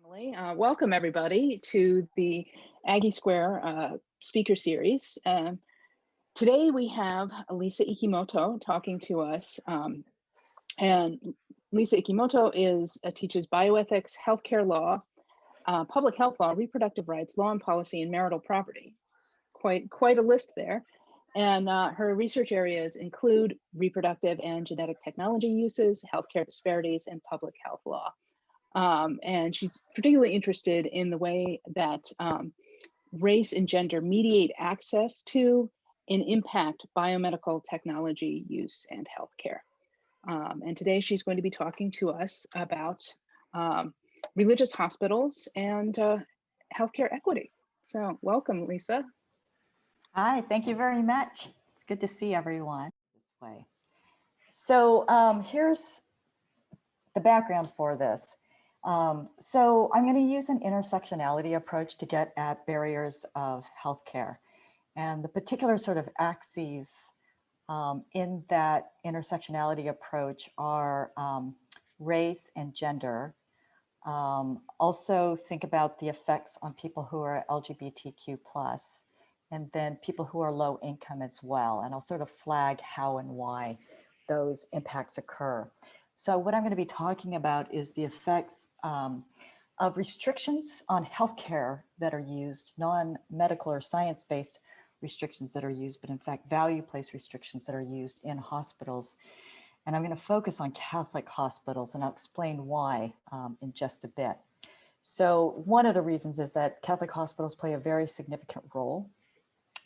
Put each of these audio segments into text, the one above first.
Welcome everybody to the Aggie Square speaker series. Today we have Lisa Ikemoto talking to us. And Lisa Ikemoto teaches bioethics, healthcare law, public health law, reproductive rights, law and policy, and marital property. Quite a list there. And her research areas include reproductive and genetic technology uses, healthcare disparities, and public health law. And she's particularly interested in the way that race and gender mediate access to and impact biomedical technology use and healthcare. And today she's going to be talking to us about religious hospitals and healthcare equity. So welcome, Lisa. Hi, thank you very much. It's good to see everyone this way. So here's the background for this. So I'm going to use an intersectionality approach to get at barriers of healthcare. And the particular sort of axes in that intersectionality approach are race and gender. Also think about the effects on people who are LGBTQ+, and then people who are low income as well. And I'll sort of flag how and why those impacts occur. So what I'm going to be talking about is the effects of restrictions on healthcare that are used, non-medical or science-based restrictions that are used, but in fact value-placed restrictions that are used in hospitals. And I'm going to focus on Catholic hospitals, and I'll explain why in just a bit. So one of the reasons is that Catholic hospitals play a very significant role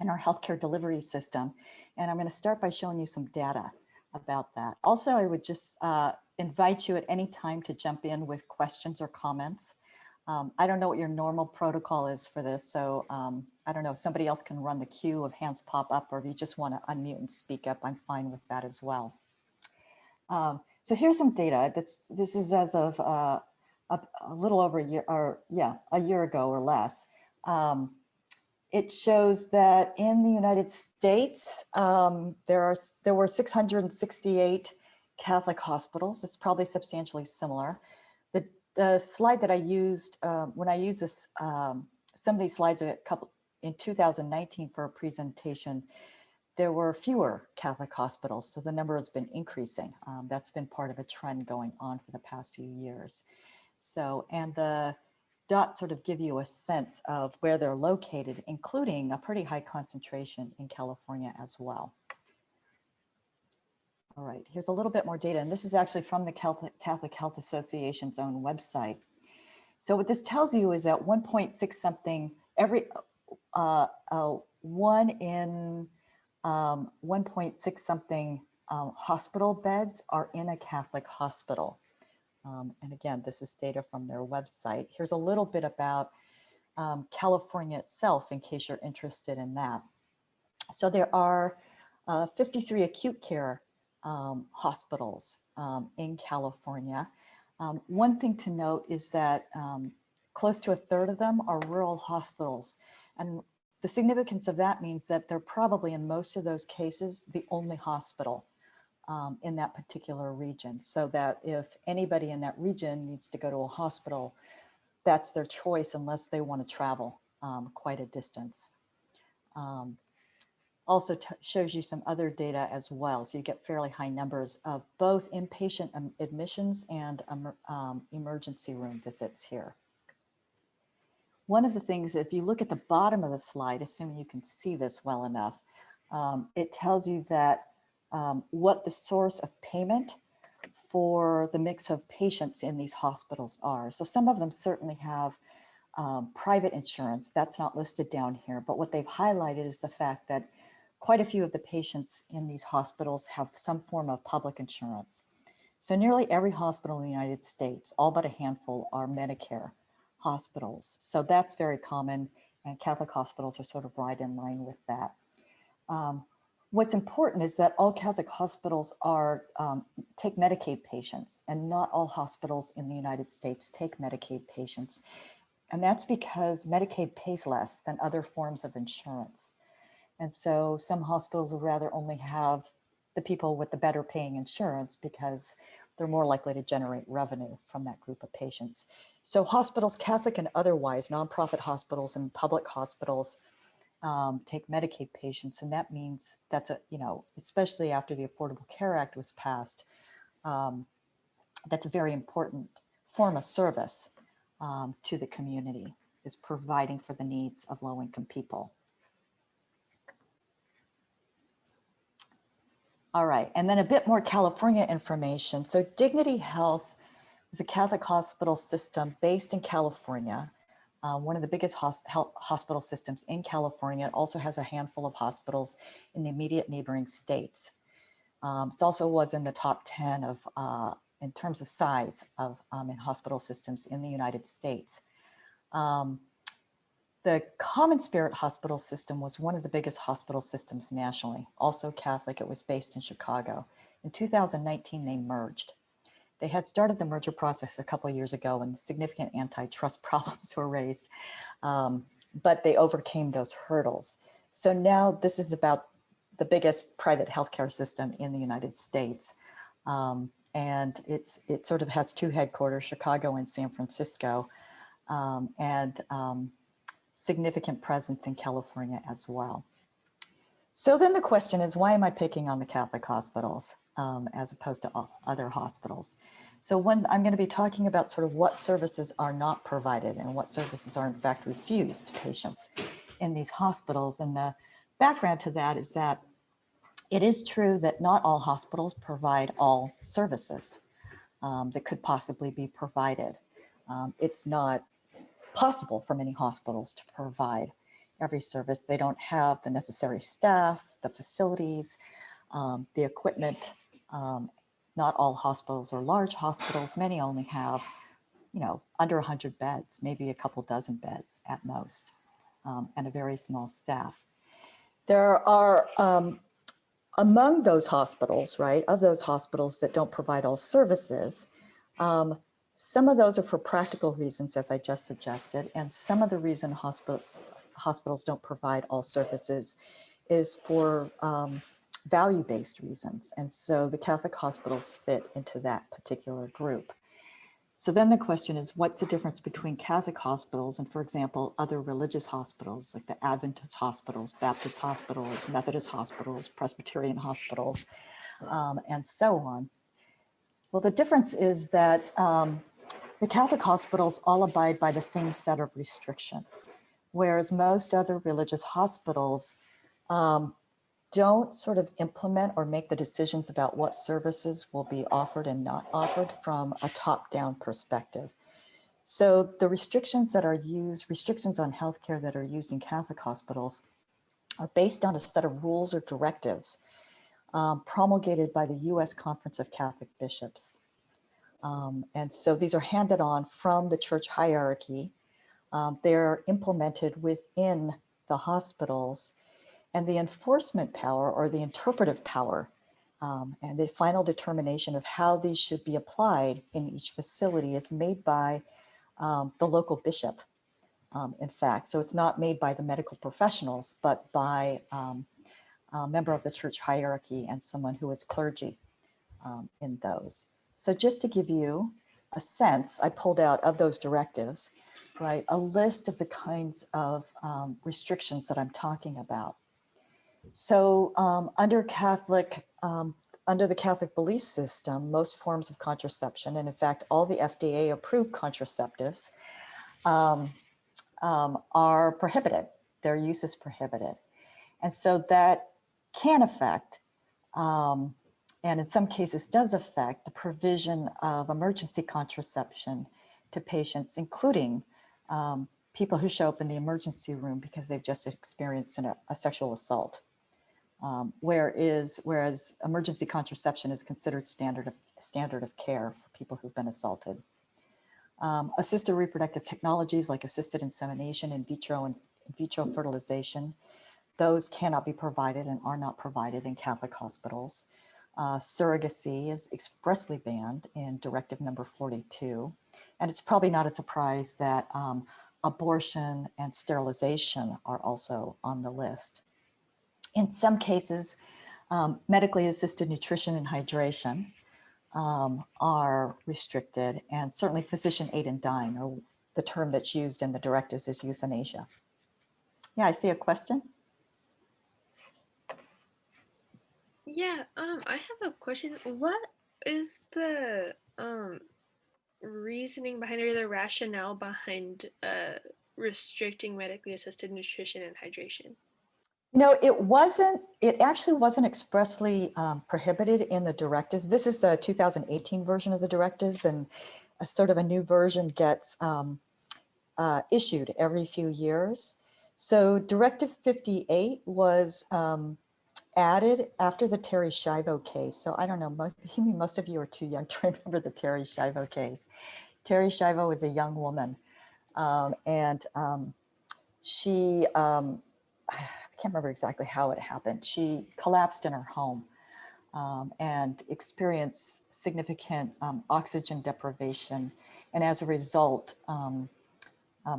in our healthcare delivery system. And I'm going to start by showing you some data about that. Also, I would just invite you at any time to jump in with questions or comments. I don't know what your normal protocol is for this, so I don't know if somebody else can run the queue of hands pop up, or if you just want to unmute and speak up, I'm fine with that as well. So here's some data. This is as of a little over a year, or yeah, a year ago or less. It shows that in the United States, there were 668 Catholic hospitals. It's probably substantially similar. The slide that I used, when I used this, some of these slides in 2019 for a presentation, there were fewer Catholic hospitals. So the number has been increasing. That's been part of a trend going on for the past few years. So, and the dots sort of give you a sense of where they're located, including a pretty high concentration in California as well. All right, here's a little bit more data, and this is actually from the Catholic Health Association's own website. So what this tells you is that 1.6 something, one in 1.6 something hospital beds are in a Catholic hospital. And again, this is data from their website. Here's a little bit about California itself, in case you're interested in that. So there are 53 acute care hospitals in California. One thing to note is that close to a third of them are rural hospitals. And the significance of that means that they're probably, in most of those cases, the only hospital in that particular region, so that if anybody in that region needs to go to a hospital, that's their choice unless they want to travel quite a distance. Also shows you some other data as well, so you get fairly high numbers of both inpatient admissions and emergency room visits here. One of the things, if you look at the bottom of the slide, assuming you can see this well enough, it tells you that what the source of payment for the mix of patients in these hospitals are. So some of them certainly have private insurance. That's not listed down here, but what they've highlighted is the fact that quite a few of the patients in these hospitals have some form of public insurance. So nearly every hospital in the United States, all but a handful, are Medicare hospitals. So that's very common, and Catholic hospitals are sort of right in line with that. What's important is that all Catholic hospitals take Medicaid patients, and not all hospitals in the United States take Medicaid patients. And that's because Medicaid pays less than other forms of insurance. And so some hospitals would rather only have the people with the better paying insurance because they're more likely to generate revenue from that group of patients. So hospitals, Catholic and otherwise, nonprofit hospitals and public hospitals take Medicaid patients. And that means that's especially after the Affordable Care Act was passed, that's a very important form of service to the community, is providing for the needs of low-income people. All right, and then a bit more California information. So Dignity Health is a Catholic hospital system based in California, one of the biggest hospital systems in California. It also has a handful of hospitals in the immediate neighboring states. It also was in the top 10 of, in terms of size of in hospital systems in the United States. The Common Spirit Hospital System was one of the biggest hospital systems nationally, also Catholic. It was based in Chicago. In 2019, they merged. They had started the merger process a couple of years ago and significant antitrust problems were raised, but they overcame those hurdles. So now this is about the biggest private healthcare system in the United States. And it sort of has two headquarters, Chicago and San Francisco, and significant presence in California as well. So then the question is, why am I picking on the Catholic hospitals as opposed to other hospitals? So when I'm going to be talking about sort of what services are not provided and what services are in fact refused to patients in these hospitals. And the background to that is that it is true that not all hospitals provide all services that could possibly be provided. It's not possible for many hospitals to provide every service. They don't have the necessary staff, the facilities, the equipment. Not all hospitals are large hospitals. Many only have, under 100 beds, maybe a couple dozen beds at most, and a very small staff. There are, among those hospitals, right, of those hospitals that don't provide all services, some of those are for practical reasons, as I just suggested, and some of the reason hospitals don't provide all services is for value-based reasons. And so the Catholic hospitals fit into that particular group. So then the question is, what's the difference between Catholic hospitals and, for example, other religious hospitals like the Adventist hospitals, Baptist hospitals, Methodist hospitals, Presbyterian hospitals, and so on? Well, the difference is that the Catholic hospitals all abide by the same set of restrictions, whereas most other religious hospitals don't sort of implement or make the decisions about what services will be offered and not offered from a top-down perspective. So the restrictions that are used, restrictions on healthcare that are used in Catholic hospitals are based on a set of rules or directives promulgated by the U.S. Conference of Catholic Bishops. And so these are handed on from the church hierarchy. They're implemented within the hospitals, and the enforcement power or the interpretive power and the final determination of how these should be applied in each facility is made by the local bishop, in fact. So it's not made by the medical professionals, but by a member of the church hierarchy and someone who is clergy in those. So just to give you a sense, I pulled out of those directives, right, a list of the kinds of restrictions that I'm talking about. So under the Catholic belief system, most forms of contraception, and in fact, all the FDA approved contraceptives are prohibited. Their use is prohibited. And so that can affect, and in some cases does affect, the provision of emergency contraception to patients, including people who show up in the emergency room because they've just experienced a sexual assault. Whereas emergency contraception is considered standard of care for people who've been assaulted. Assisted reproductive technologies like assisted insemination, in vitro fertilization, those cannot be provided and are not provided in Catholic hospitals. Surrogacy is expressly banned in Directive Number 42. And it's probably not a surprise that abortion and sterilization are also on the list. In some cases, medically assisted nutrition and hydration are restricted, and certainly physician aid in dying, or the term that's used in the directives is euthanasia. Yeah, I see a question. Yeah, I have a question. What is the reasoning behind, or the rationale behind restricting medically assisted nutrition and hydration? You know, it actually wasn't expressly prohibited in the directives. This is the 2018 version of the directives, and a sort of a new version gets issued every few years. So Directive 58 was added after the Terry Schiavo case. So I don't know, maybe most of you are too young to remember the Terry Schiavo case. Terry Schiavo was a young woman, and she, I can't remember exactly how it happened. She collapsed in her home and experienced significant oxygen deprivation. And as a result,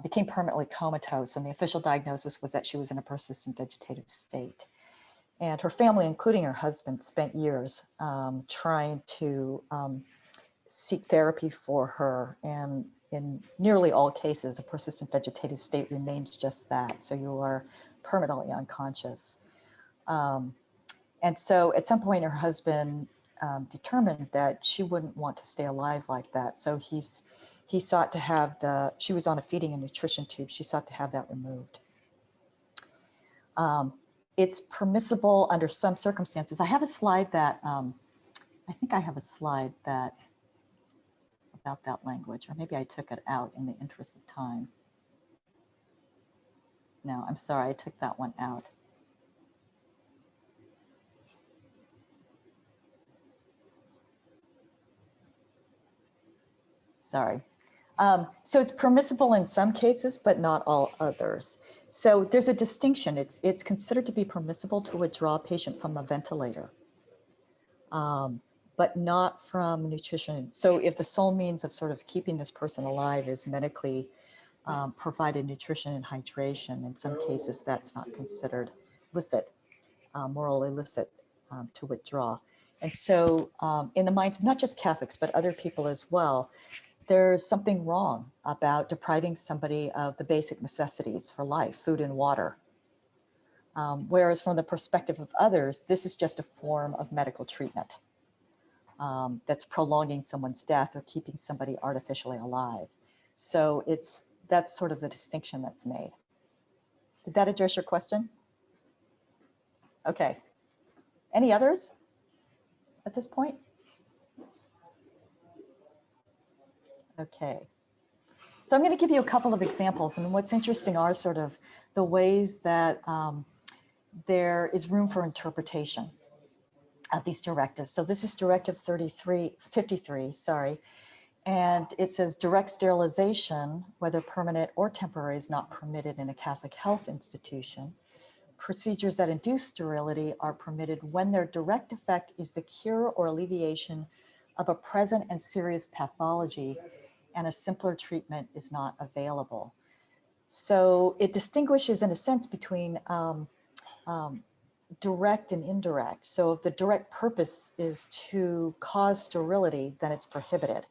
became permanently comatose. And the official diagnosis was that she was in a persistent vegetative state. And her family, including her husband, spent years trying to seek therapy for her. And in nearly all cases, a persistent vegetative state remains just that. So you are permanently unconscious. And so at some point, her husband determined that she wouldn't want to stay alive like that. So he sought to have she was on a feeding and nutrition tube. She sought to have that removed. It's permissible under some circumstances. I have a slide that, I think I have a slide that about that language, or maybe I took it out in the interest of time. No, I'm sorry, I took that one out. Sorry. So it's permissible in some cases, but not all others. So there's a distinction. It's considered to be permissible to withdraw a patient from a ventilator, but not from nutrition. So if the sole means of sort of keeping this person alive is medically provided nutrition and hydration, in some cases that's not considered illicit, moral illicit to withdraw. And so in the minds of not just Catholics, but other people as well, there's something wrong about depriving somebody of the basic necessities for life, food and water. Whereas from the perspective of others, this is just a form of medical treatment that's prolonging someone's death or keeping somebody artificially alive. So that's sort of the distinction that's made. Did that address your question? Okay. Any others at this point? Okay. So I'm going to give you a couple of examples, and what's interesting are sort of the ways that there is room for interpretation of these directives. So this is Directive 53, sorry, and it says direct sterilization, whether permanent or temporary, is not permitted in a Catholic health institution. Procedures that induce sterility are permitted when their direct effect is the cure or alleviation of a present and serious pathology, and a simpler treatment is not available. So it distinguishes in a sense between direct and indirect. So if the direct purpose is to cause sterility, then it's prohibited.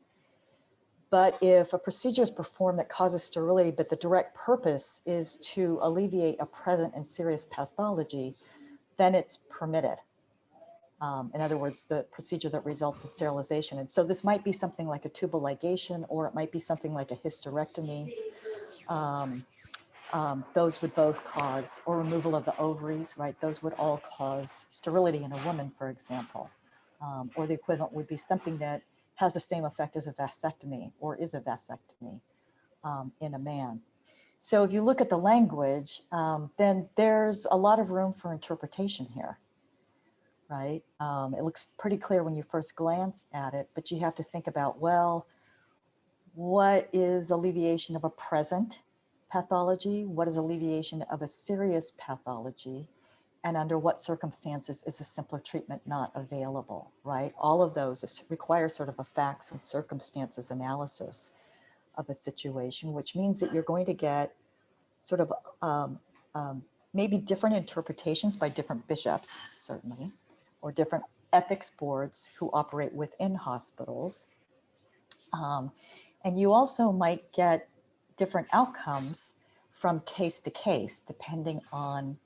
But if a procedure is performed that causes sterility, but the direct purpose is to alleviate a present and serious pathology, then it's permitted. In other words, the procedure that results in sterilization. And so this might be something like a tubal ligation, or it might be something like a hysterectomy. Those would both cause, or removal of the ovaries, right? Those would all cause sterility in a woman, for example. Or the equivalent would be something that has the same effect as a vasectomy, or is a vasectomy in a man. So if you look at the language, then there's a lot of room for interpretation here. Right? It looks pretty clear when you first glance at it, but you have to think about, well, what is alleviation of a present pathology? What is alleviation of a serious pathology? And under what circumstances is a simpler treatment not available, right? All of those require sort of a facts and circumstances analysis of a situation, which means that you're going to get sort of maybe different interpretations by different bishops, certainly, or different ethics boards who operate within hospitals. And you also might get different outcomes from case to case, depending on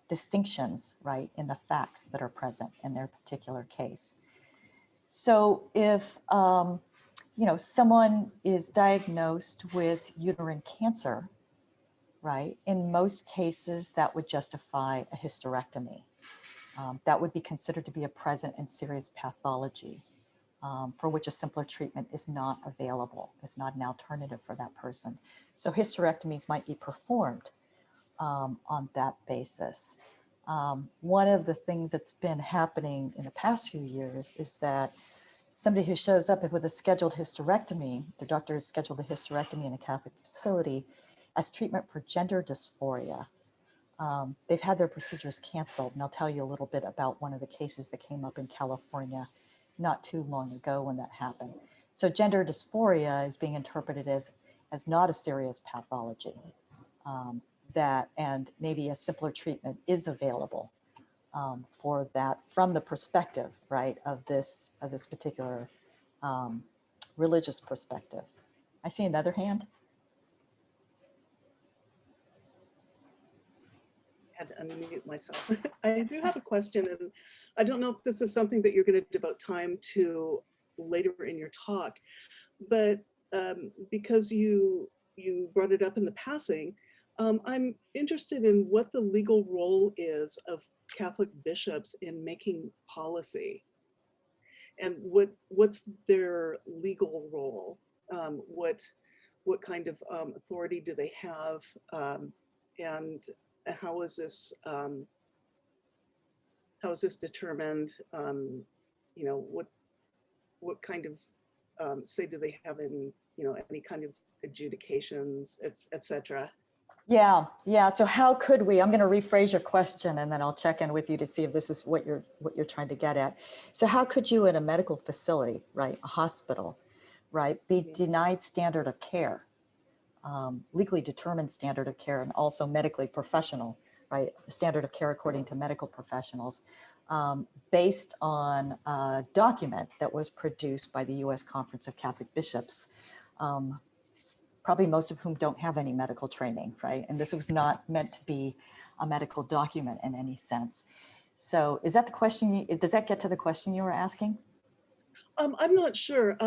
distinctions, right, in the facts that are present in their particular case. So if, you know, someone is diagnosed with uterine cancer, right, in most cases that would justify a hysterectomy. That would be considered to be a present and serious pathology for which a simpler treatment is not available, is not an alternative for that person. So hysterectomies might be performed on that basis. One of the things that's been happening in the past few years is that somebody who shows up with a scheduled hysterectomy, their doctor has scheduled a hysterectomy in a Catholic facility as treatment for gender dysphoria. They've had their procedures canceled, and I'll tell you a little bit about one of the cases that came up in California not too long ago when that happened. So gender dysphoria is being interpreted as not a serious pathology, and maybe a simpler treatment is available for that from the perspective, right, of this particular religious perspective. I see another hand. Had to unmute myself. I do have a question, and I don't know if this is something that you're going to devote time to later in your talk, but because you brought it up in the passing, I'm interested in what the legal role is of Catholic bishops in making policy, and what's their legal role? What kind of authority do they have, and how is this determined? You know, what kind of say do they have in, you know, any kind of adjudications, etc.? Yeah. So how could we? I'm going to rephrase your question, and then I'll check in with you to see if this is what you're trying to get at. So how could you in a medical facility, right, a hospital, right, be denied standard of care, legally determined standard of care, and also medically professional, right, standard of care according to medical professionals, based on a document that was produced by the U.S. Conference of Catholic Bishops, probably most of whom don't have any medical training, right? And this was not meant to be a medical document in any sense. So is that the question? Does that get to the question you were asking? I'm not sure,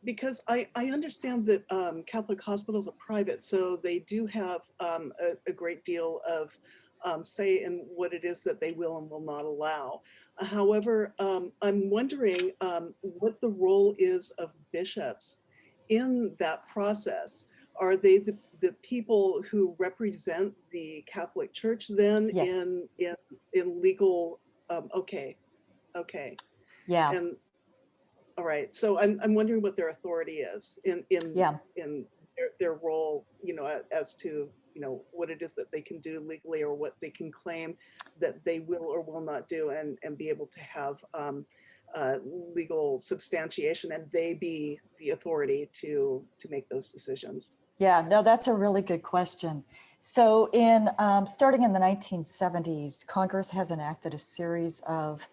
because I understand that Catholic hospitals are private, so they do have a great deal of say in what it is that they will and will not allow. However, I'm wondering what the role is of bishops in that process. Are they the people who represent the Catholic Church then? Yes. in legal? Okay. Yeah. And all right, so I'm wondering what their authority is in their role, you know, as to, you know, what it is that they can do legally, or what they can claim that they will or will not do, and be able to have legal substantiation, and they be the authority to make those decisions. Yeah, no, that's a really good question. So in starting in the 1970s, Congress has enacted a series of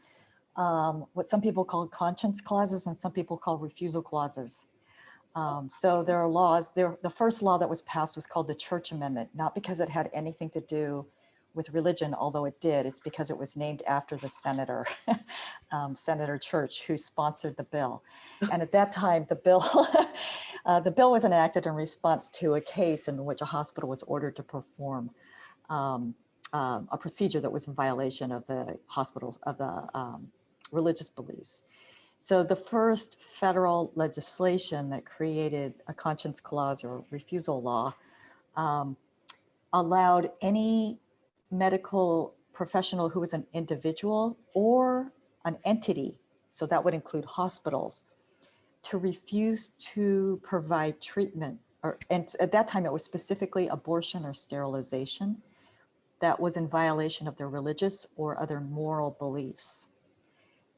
what some people call conscience clauses and some people call refusal clauses. So there are laws. The first law that was passed was called the Church Amendment, not because it had anything to do with religion, although it did. It's because it was named after the senator, Senator Church, who sponsored the bill. And at that time, the bill was enacted in response to a case in which a hospital was ordered to perform a procedure that was in violation of the hospital's religious beliefs. So the first federal legislation that created a conscience clause or refusal law allowed any medical professional who was an individual or an entity, so that would include hospitals, to refuse to provide treatment, and at that time it was specifically abortion or sterilization that was in violation of their religious or other moral beliefs.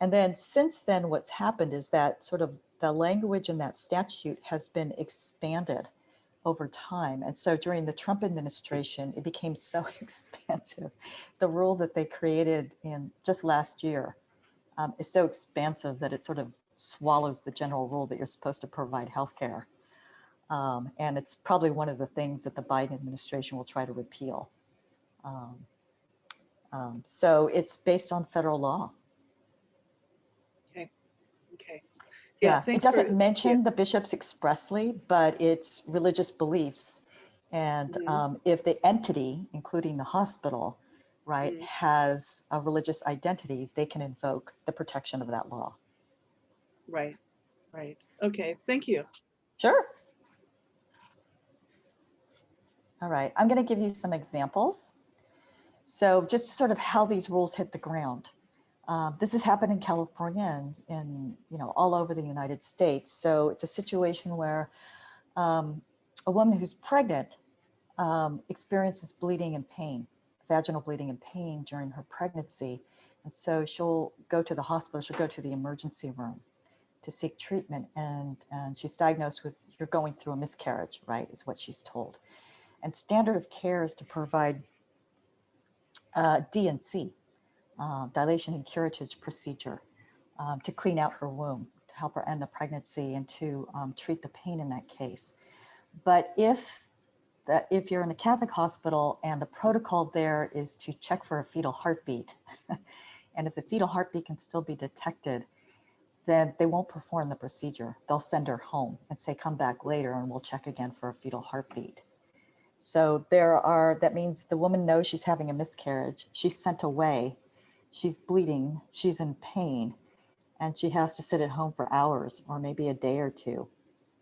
And then since then, what's happened is that sort of the language in that statute has been expanded over time. And so during the Trump administration, it became so expansive. The rule that they created in just last year is so expansive that it sort of swallows the general rule that you're supposed to provide healthcare. And it's probably one of the things that the Biden administration will try to repeal. So it's based on federal law. Okay. Okay. Yeah, it Thanks doesn't for, mention the bishops expressly, but it's religious beliefs. And if the entity, including the hospital, right, has a religious identity, they can invoke the protection of that law. Right. Right. Okay. Thank you. Sure. All right, I'm going to give you some examples. So just sort of how these rules hit the ground. This has happened in California and all over the United States. So it's a situation where a woman who's pregnant experiences bleeding and pain, vaginal bleeding and pain during her pregnancy. And so she'll go to the hospital, she'll go to the emergency room to seek treatment. And she's diagnosed with, you're going through a miscarriage, right, is what she's told. And standard of care is to provide D&C, dilation and curettage procedure, to clean out her womb, to help her end the pregnancy and to treat the pain in that case. But if you're in a Catholic hospital and the protocol there is to check for a fetal heartbeat, and if the fetal heartbeat can still be detected, then they won't perform the procedure. They'll send her home and say, come back later and we'll check again for a fetal heartbeat. So that means the woman knows she's having a miscarriage. She's sent away. She's bleeding. She's in pain. And she has to sit at home for hours or maybe a day or two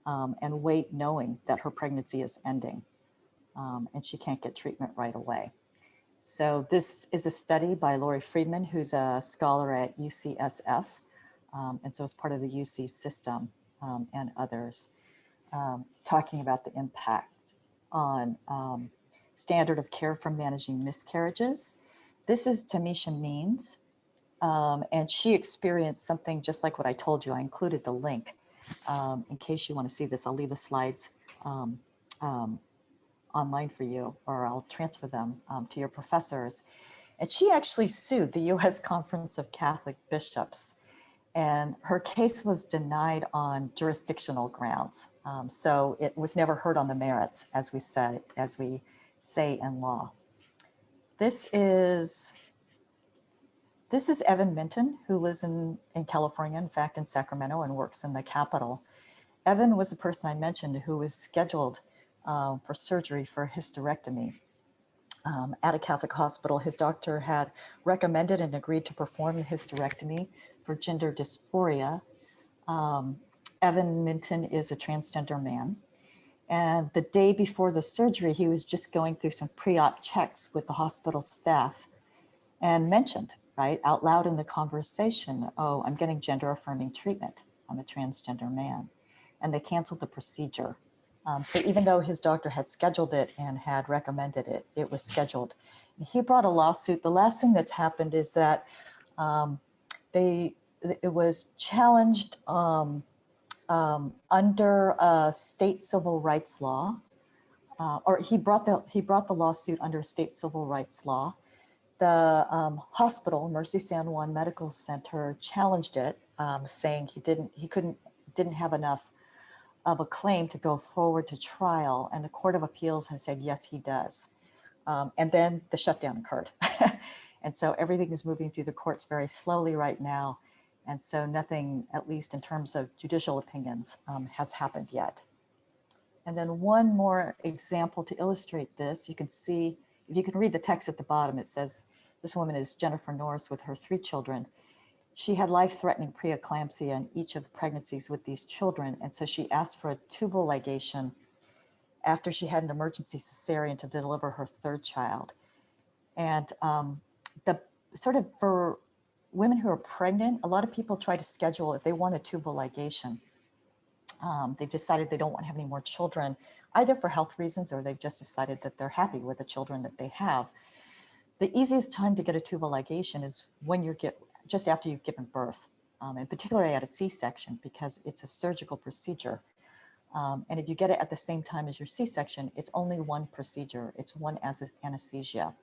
and wait knowing that her pregnancy is ending and she can't get treatment right away. So this is a study by Lori Friedman, who's a scholar at UCSF. And so it's part of the UC system and others talking about the impact on standard of care for managing miscarriages. This is Tamisha Means, and she experienced something just like what I told you. I included the link in case you want to see this. I'll leave the slides online for you, or I'll transfer them to your professors. And she actually sued the U.S. Conference of Catholic Bishops, and her case was denied on jurisdictional grounds. So it was never heard on the merits, as we say in law. This is Evan Minton, who lives in California, in fact, in Sacramento, and works in the Capitol. Evan was the person I mentioned who was scheduled for surgery for a hysterectomy at a Catholic hospital. His doctor had recommended and agreed to perform the hysterectomy for gender dysphoria. Evan Minton is a transgender man. And the day before the surgery, he was just going through some pre-op checks with the hospital staff and mentioned, right, out loud in the conversation, oh, I'm getting gender affirming treatment. I'm a transgender man. And they canceled the procedure. So even though his doctor had scheduled it and had recommended it, it was scheduled. He brought a lawsuit. The last thing that's happened is that it was challenged under state civil rights law, or he brought the lawsuit under state civil rights law. The hospital, Mercy San Juan Medical Center, challenged it, saying he didn't have enough of a claim to go forward to trial, and the Court of Appeals has said yes, he does. And then the shutdown occurred. And so everything is moving through the courts very slowly right now. And so nothing, at least in terms of judicial opinions, has happened yet. And then one more example to illustrate this, you can see, if you can read the text at the bottom, it says, this woman is Jennifer Norris with her 3 children. She had life-threatening preeclampsia in each of the pregnancies with these children. And so she asked for a tubal ligation after she had an emergency cesarean to deliver her 3rd child. And for women who are pregnant, a lot of people try to schedule if they want a tubal ligation. They've decided they don't want to have any more children, either for health reasons or they've just decided that they're happy with the children that they have. The easiest time to get a tubal ligation is when just after you've given birth, and particularly at a C-section, because it's a surgical procedure. And if you get it at the same time as your C-section, it's only one procedure. It's one anesthesia.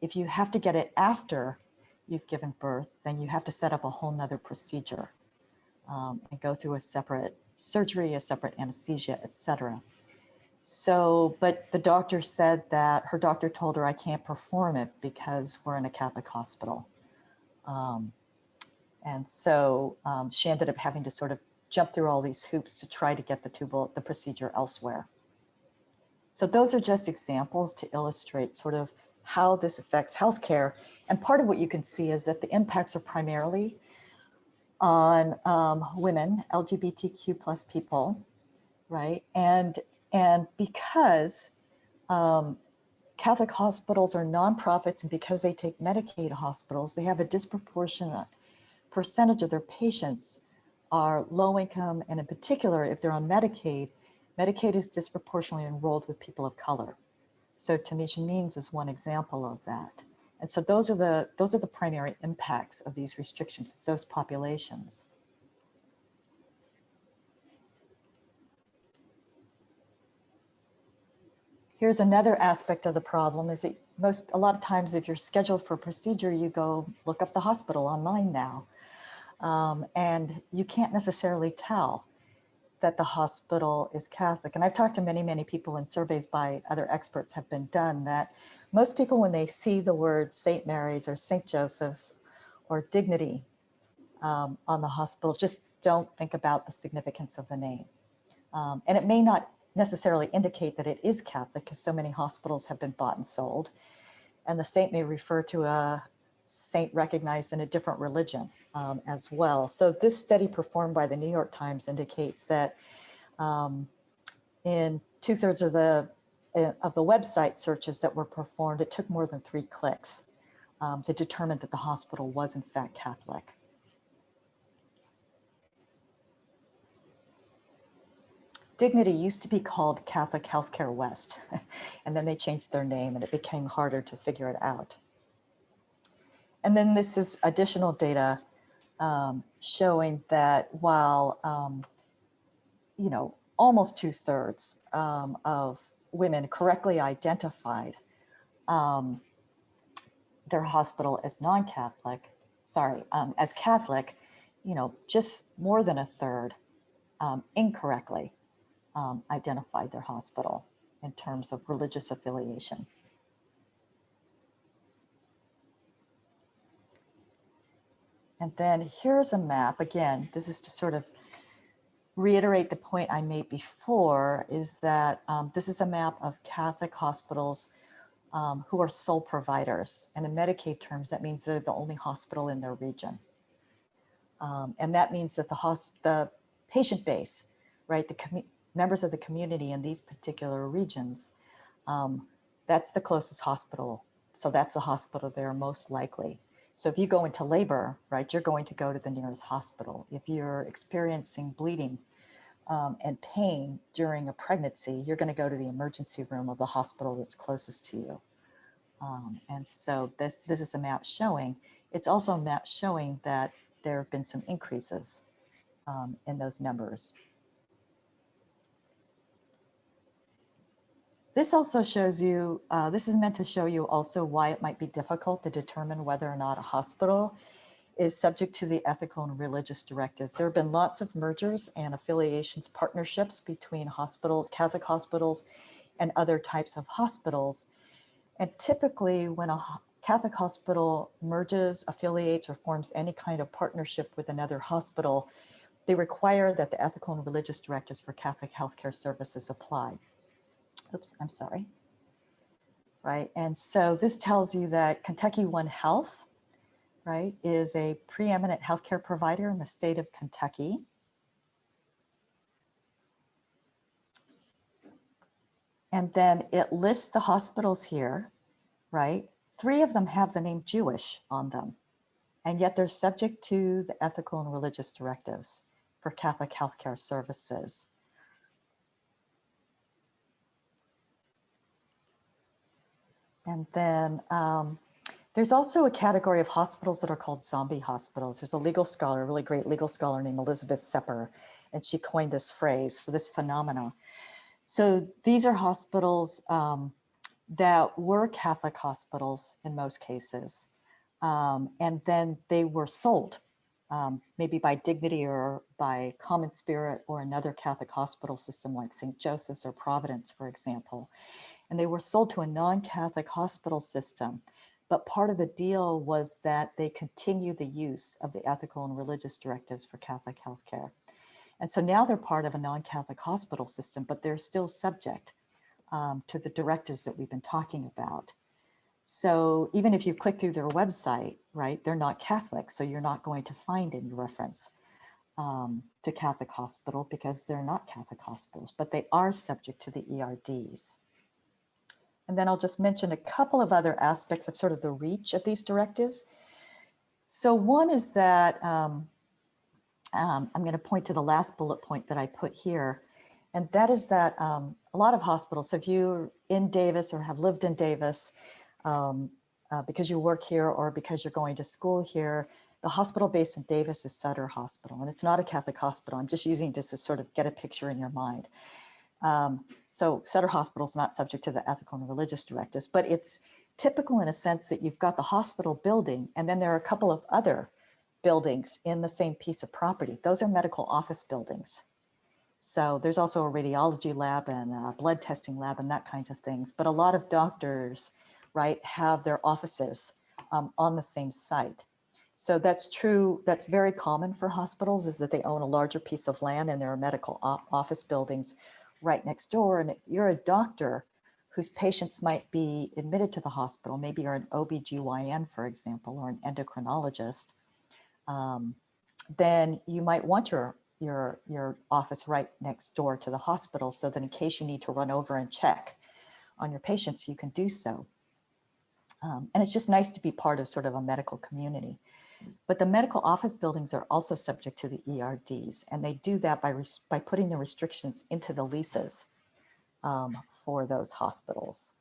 If you have to get it after you've given birth, then you have to set up a whole nother procedure and go through a separate surgery, a separate anesthesia, etc. So, but the doctor said that her doctor told her, I can't perform it because we're in a Catholic hospital. And so she ended up having to sort of jump through all these hoops to try to get the procedure elsewhere. So those are just examples to illustrate sort of how this affects healthcare. And part of what you can see is that the impacts are primarily on women, LGBTQ plus people, right? And because Catholic hospitals are nonprofits, and because they take Medicaid hospitals, they have a disproportionate percentage of their patients are low income, and in particular, if they're on Medicaid, Medicaid is disproportionately enrolled with people of color. So Tamisha Means is one example of that. And so those are the primary impacts of these restrictions. It's those populations. Here's another aspect of the problem is that a lot of times if you're scheduled for a procedure, you go look up the hospital online now. And you can't necessarily tell that the hospital is Catholic. And I've talked to many, many people, and surveys by other experts have been done, that most people, when they see the word St. Mary's or St. Joseph's or Dignity on the hospital, just don't think about the significance of the name. And it may not necessarily indicate that it is Catholic, because so many hospitals have been bought and sold. And the saint may refer to a saint recognized in a different religion as well. So this study performed by the New York Times indicates that in 2/3 of the website searches that were performed, it took more than 3 clicks to determine that the hospital was in fact Catholic. Dignity used to be called Catholic Healthcare West, and then they changed their name and it became harder to figure it out. And then this is additional data showing that while, you know, almost 2/3 of women correctly identified their hospital as non-Catholic, as Catholic, you know, just more than 1/3 incorrectly identified their hospital in terms of religious affiliation. And then here's a map. Again, this is to sort of reiterate the point I made before, is that this is a map of Catholic hospitals who are sole providers. And in Medicaid terms, that means they're the only hospital in their region. And that means that the patient base, right, members of the community in these particular regions, that's the closest hospital. So that's a hospital they're most likely. So if you go into labor, right, you're going to go to the nearest hospital. If you're experiencing bleeding and pain during a pregnancy, you're going to go to the emergency room of the hospital that's closest to you. And so this is a map showing. It's also a map showing that there have been some increases in those numbers. This also shows you, this is meant to show you also why it might be difficult to determine whether or not a hospital is subject to the ethical and religious directives. There have been lots of mergers and affiliations, partnerships between hospitals, Catholic hospitals, and other types of hospitals. And typically when a Catholic hospital merges, affiliates, or forms any kind of partnership with another hospital, they require that the ethical and religious directives for Catholic healthcare services apply. Oops, I'm sorry. Right, and so this tells you that Kentucky One Health, right, is a preeminent healthcare provider in the state of Kentucky. And then it lists the hospitals here, right? 3 of them have the name Jewish on them, and yet they're subject to the ethical and religious directives for Catholic healthcare services. And then there's also a category of hospitals that are called zombie hospitals. There's a legal scholar, a really great legal scholar named Elizabeth Sepper, and she coined this phrase for this phenomena. So these are hospitals that were Catholic hospitals in most cases, And then they were sold, maybe by Dignity or by Common Spirit or another Catholic hospital system like St. Joseph's or Providence, for example. And they were sold to a non-Catholic hospital system. But part of the deal was that they continue the use of the ethical and religious directives for Catholic healthcare. And so now they're part of a non-Catholic hospital system, but they're still subject to the directives that we've been talking about. So even if you click through their website, right, they're not Catholic, so you're not going to find any reference to Catholic hospital because they're not Catholic hospitals, but they are subject to the ERDs. And then I'll just mention a couple of other aspects of sort of the reach of these directives. So one is that I'm going to point to the last bullet point that I put here, and that is that a lot of hospitals, so if you're in Davis or have lived in Davis because you work here or because you're going to school here, the hospital based in Davis is Sutter Hospital, and it's not a Catholic hospital. I'm just using this to sort of get a picture in your mind. So Sutter Hospital is not subject to the ethical and religious directives, but it's typical in a sense that you've got the hospital building, and then there are a couple of other buildings in the same piece of property. Those are medical office buildings. So there's also a radiology lab and a blood testing lab and that kinds of things. But a lot of doctors, right, have their offices on the same site. So that's true. That's very common for hospitals, is that they own a larger piece of land and there are medical office buildings right next door. And if you're a doctor whose patients might be admitted to the hospital, maybe you're an OBGYN, for example, or an endocrinologist, then you might want your office right next door to the hospital so that in case you need to run over and check on your patients, you can do so. And it's just nice to be part of sort of a medical community. But the medical office buildings are also subject to the ERDs, and they do that by putting the restrictions into the leases for those hospitals.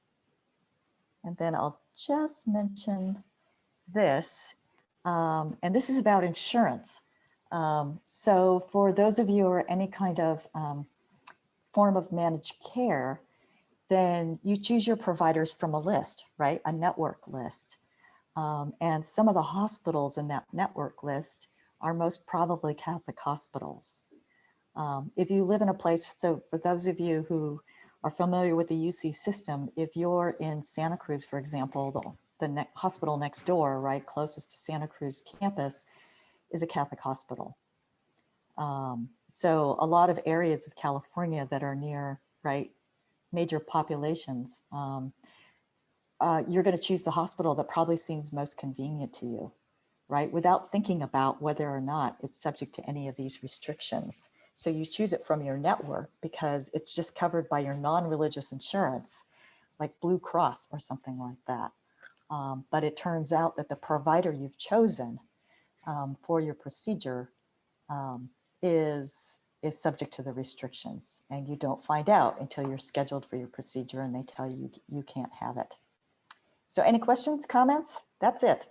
And then I'll just mention this, and this is about insurance. So for those of you who are any kind of form of managed care, then you choose your providers from a list, right? A network list. And some of the hospitals in that network list are most probably Catholic hospitals. If you live in a place, so for those of you who are familiar with the UC system, if you're in Santa Cruz, for example, the hospital next door, right, closest to Santa Cruz campus is a Catholic hospital. So a lot of areas of California that are near, right, major populations, you're going to choose the hospital that probably seems most convenient to you, right? Without thinking about whether or not it's subject to any of these restrictions. So you choose it from your network because it's just covered by your non-religious insurance, like Blue Cross or something like that. But it turns out that the provider you've chosen for your procedure is subject to the restrictions, and you don't find out until you're scheduled for your procedure and they tell you you can't have it. So any questions, comments? That's it.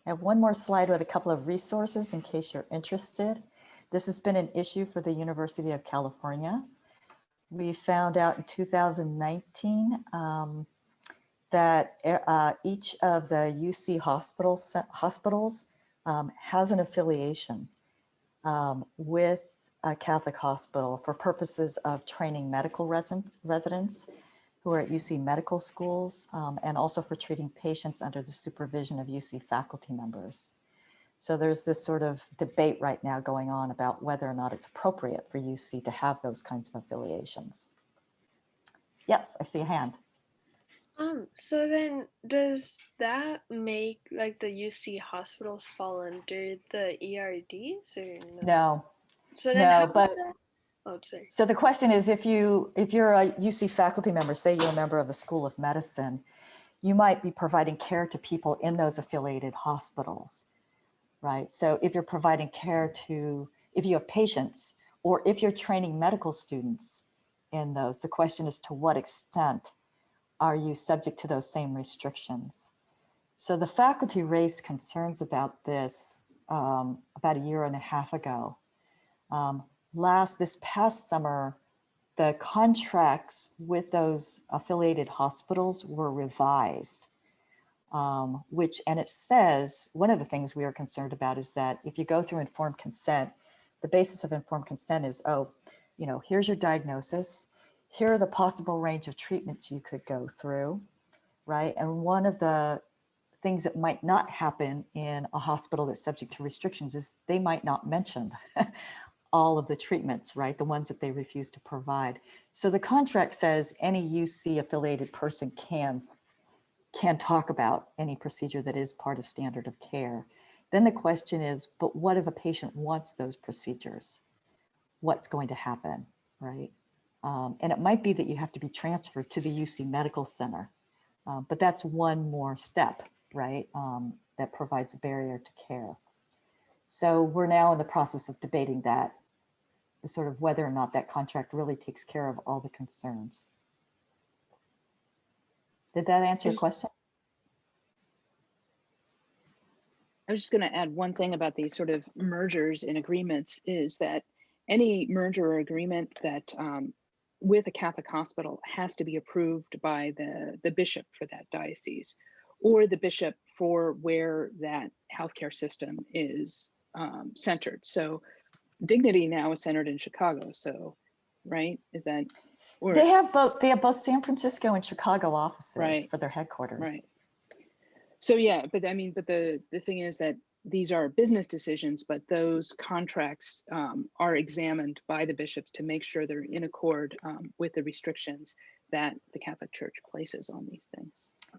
I have one more slide with a couple of resources in case you're interested. This has been an issue for the University of California. We found out in 2019 that each of the UC hospitals has an affiliation with a Catholic hospital for purposes of training medical residents who are at UC medical schools and also for treating patients under the supervision of UC faculty members. So there's this sort of debate right now going on about whether or not it's appropriate for UC to have those kinds of affiliations. Yes, I see a hand. So then does that make like the UC hospitals fall under the ERDs or no? No. So then no, but that? Oh, sorry. So the question is, if you're a UC faculty member, say you're a member of the School of Medicine, you might be providing care to people in those affiliated hospitals, right? So if you're providing care to, if you have patients, or if you're training medical students in those, the question is to what extent are you subject to those same restrictions? So the faculty raised concerns about this about a year and a half ago. This past summer, the contracts with those affiliated hospitals were revised, and it says, one of the things we are concerned about is that if you go through informed consent, the basis of informed consent is, here's your diagnosis, here are the possible range of treatments you could go through, right? And one of the things that might not happen in a hospital that's subject to restrictions is they might not mention all of the treatments, right? The ones that they refuse to provide. So the contract says any UC affiliated person can talk about any procedure that is part of standard of care. Then the question is, but what if a patient wants those procedures? What's going to happen, right? And it might be that you have to be transferred to the UC Medical Center, but that's one more step, right? That provides a barrier to care. So we're now in the process of debating that, sort of whether or not that contract really takes care of all the concerns. Did that answer your question? I was just going to add one thing about these sort of mergers and agreements is that any merger or agreement that with a Catholic hospital has to be approved by the bishop for that diocese or the bishop for where that healthcare system is centered. So Dignity now is centered in Chicago. So, right? Is that? Or, they have both San Francisco and Chicago offices, right, for their headquarters. Right. So yeah, but I mean, but the thing is that these are business decisions, but those contracts are examined by the bishops to make sure they're in accord with the restrictions that the Catholic Church places on these things.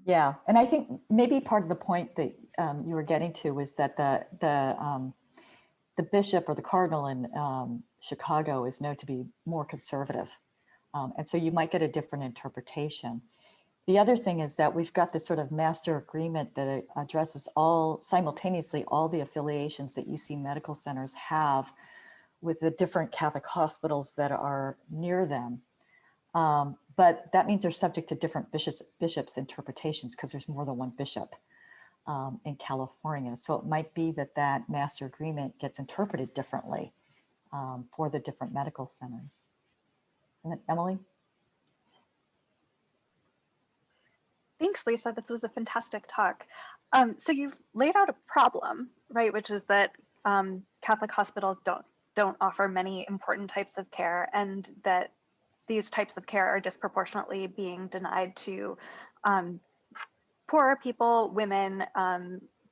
Yeah, and I think maybe part of the point that you were getting to was that the bishop or the cardinal in Chicago is known to be more conservative, and so you might get a different interpretation. The other thing is that we've got this sort of master agreement that addresses simultaneously all the affiliations that UC medical centers have with the different Catholic hospitals that are near them. But that means they're subject to different bishops' interpretations because there's more than one bishop in California. So it might be that master agreement gets interpreted differently for the different medical centers. And then Emily? Thanks, Lisa. This was a fantastic talk. So you've laid out a problem, right, which is that Catholic hospitals don't offer many important types of care, and that these types of care are disproportionately being denied to poorer people, women,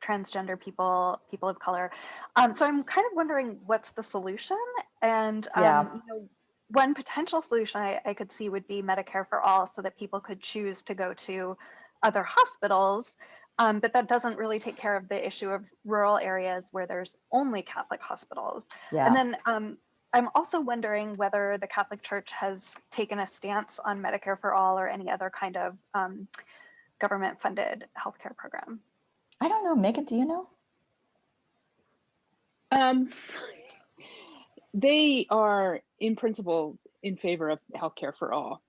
transgender people, people of color. So I'm kind of wondering what's the solution? And one potential solution I could see would be Medicare for all, so that people could choose to go to other hospitals, but that doesn't really take care of the issue of rural areas where there's only Catholic hospitals. Yeah. And then I'm also wondering whether the Catholic Church has taken a stance on Medicare for all or any other kind of government-funded healthcare program. I don't know, Megan, do you know? They are in principle in favor of healthcare for all,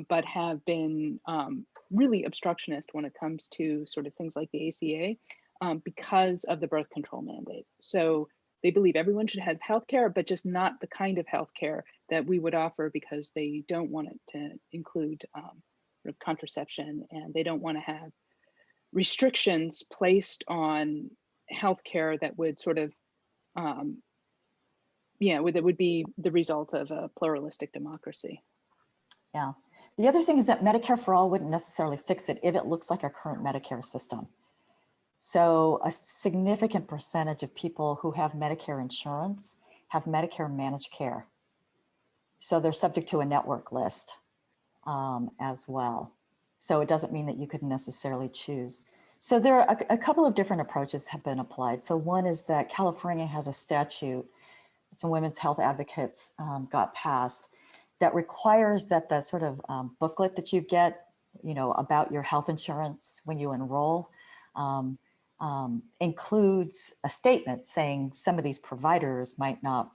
but have been really obstructionist when it comes to sort of things like the ACA because of the birth control mandate. So they believe everyone should have healthcare, but just not the kind of healthcare that we would offer, because they don't want it to include sort of contraception, and they don't want to have restrictions placed on healthcare that would sort of that would be the result of a pluralistic democracy. Yeah. The other thing is that Medicare for all wouldn't necessarily fix it if it looks like our current Medicare system. So a significant percentage of people who have Medicare insurance have Medicare managed care. So they're subject to a network list as well. So it doesn't mean that you could necessarily choose. So there are a couple of different approaches have been applied. So one is that California has a statute, some women's health advocates got passed, that requires that the sort of booklet that you get, about your health insurance when you enroll, includes a statement saying some of these providers might not,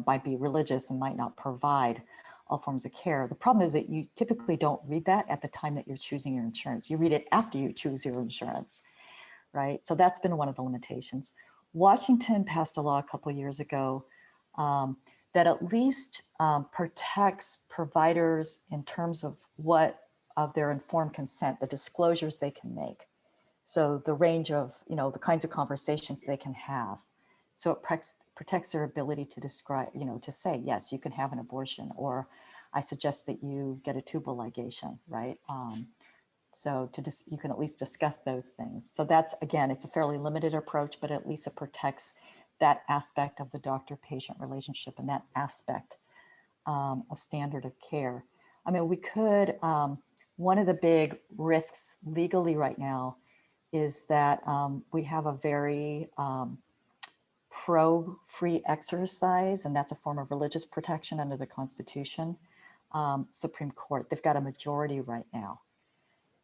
might be religious and might not provide all forms of care. The problem is that you typically don't read that at the time that you're choosing your insurance. You read it after you choose your insurance, right? So that's been one of the limitations. Washington passed a law a couple of years ago that at least protects providers in terms of of their informed consent, the disclosures they can make. So the range of, the kinds of conversations they can have. So it protects their ability to describe, to say, yes, you can have an abortion, or I suggest that you get a tubal ligation, right? So you can at least discuss those things. So that's, again, it's a fairly limited approach, but at least it protects that aspect of the doctor-patient relationship and that aspect of standard of care. I mean, we could, one of the big risks legally right now is that we have a very pro-free exercise, and that's a form of religious protection under the Constitution. Supreme Court, they've got a majority right now.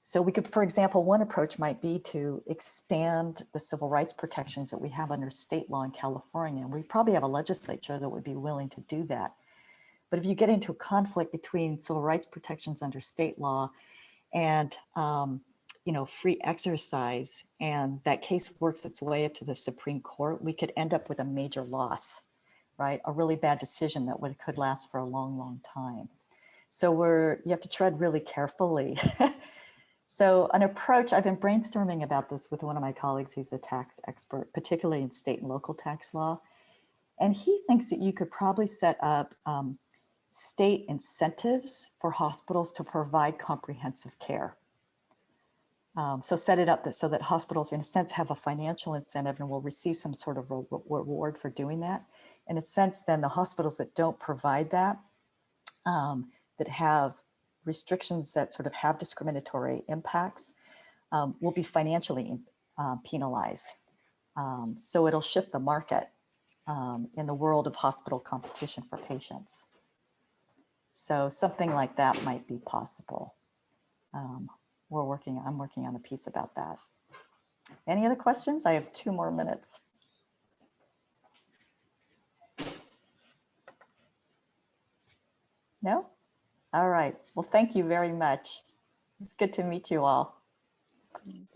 So we could, for example, one approach might be to expand the civil rights protections that we have under state law in California. And we probably have a legislature that would be willing to do that. But if you get into a conflict between civil rights protections under state law and free exercise, and that case works its way up to the Supreme Court, we could end up with a major loss, right? A really bad decision that could last for a long, long time. So you have to tread really carefully. So an approach, I've been brainstorming about this with one of my colleagues who's a tax expert, particularly in state and local tax law. And he thinks that you could probably set up state incentives for hospitals to provide comprehensive care. So set it up so that hospitals, in a sense, have a financial incentive and will receive some sort of reward for doing that. In a sense, then the hospitals that don't provide that, that have restrictions that sort of have discriminatory impacts, will be financially penalized. So it'll shift the market in the world of hospital competition for patients. So something like that might be possible. I'm working on a piece about that. Any other questions? I have 2 more minutes. No? All right. Well, thank you very much. It's good to meet you all.